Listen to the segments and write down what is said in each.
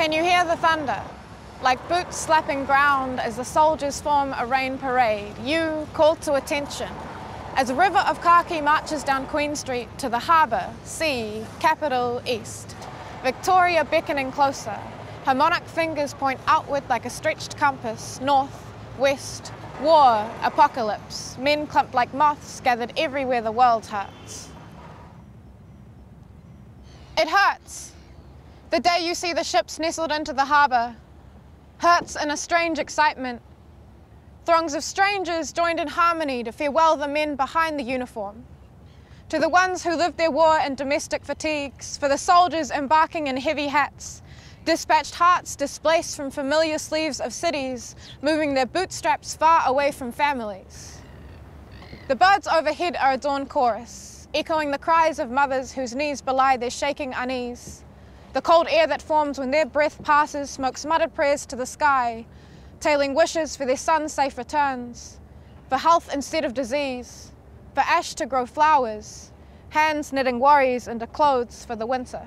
Can you hear the thunder? Like boots slapping ground as the soldiers form a rain parade, you called to attention. As a river of khaki marches down Queen Street to the harbour, sea, capital, east. Victoria beckoning closer. Her monarch fingers point outward like a stretched compass, north, west, war, apocalypse. Men clumped like moths gathered everywhere the world hurts. It hurts. The day you see the ships nestled into the harbour. Hurts in a strange excitement. Throngs of strangers joined in harmony to farewell the men behind the uniform. To the ones who lived their war in domestic fatigues, for the soldiers embarking in heavy hats, dispatched hearts displaced from familiar sleeves of cities, moving their bootstraps far away from families. The birds overhead are a dawn chorus, echoing the cries of mothers whose knees belie their shaking unease. The cold air that forms when their breath passes smokes muttered prayers to the sky, tailing wishes for their son's safe returns, for health instead of disease, for ash to grow flowers, hands knitting worries into clothes for the winter.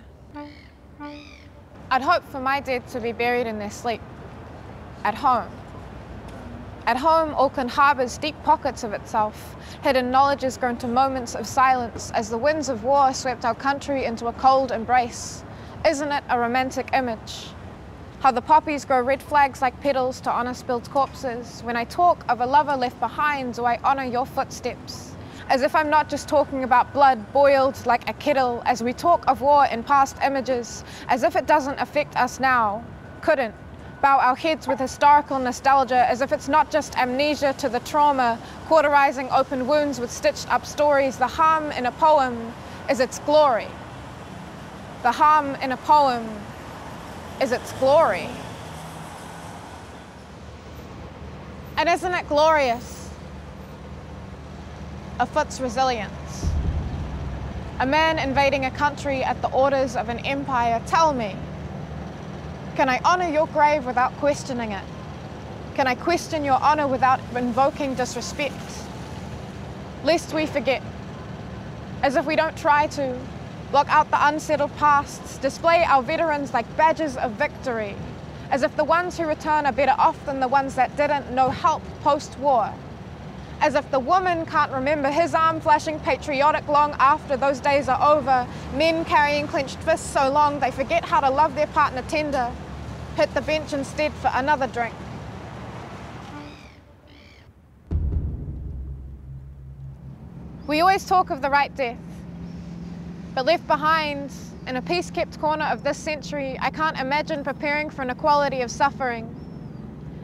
I'd hope for my dead to be buried in their sleep, at home. At home, Auckland harbours deep pockets of itself. Hidden knowledge has grown to moments of silence as the winds of war swept our country into a cold embrace. Isn't it a romantic image? How the poppies grow red flags like petals to honour spilled corpses. When I talk of a lover left behind, do I honour your footsteps? As if I'm not just talking about blood boiled like a kettle, as we talk of war in past images, as if it doesn't affect us now. Couldn't. Bow our heads with historical nostalgia, as if it's not just amnesia to the trauma, cauterizing open wounds with stitched up stories. The harm in a poem is its glory. The harm in a poem is its glory. And isn't it glorious? A foot's resilience. A man invading a country at the orders of an empire. Tell me, can I honour your grave without questioning it? Can I question your honour without invoking disrespect? Lest we forget, as if we don't try to, block out the unsettled pasts, display our veterans like badges of victory, as if the ones who return are better off than the ones that didn't know help post-war. As if the woman can't remember his arm flashing patriotic long after those days are over, men carrying clenched fists so long they forget how to love their partner tender, hit the bench instead for another drink. We always talk of the right death, but left behind in a peace-kept corner of this century, I can't imagine preparing for an equality of suffering.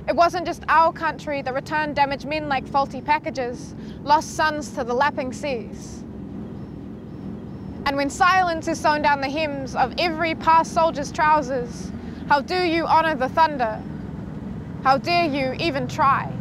It wasn't just our country that returned damaged men like faulty packages, lost sons to the lapping seas. And when silence is sewn down the hems of every past soldier's trousers, how do you honour the thunder? How dare you even try?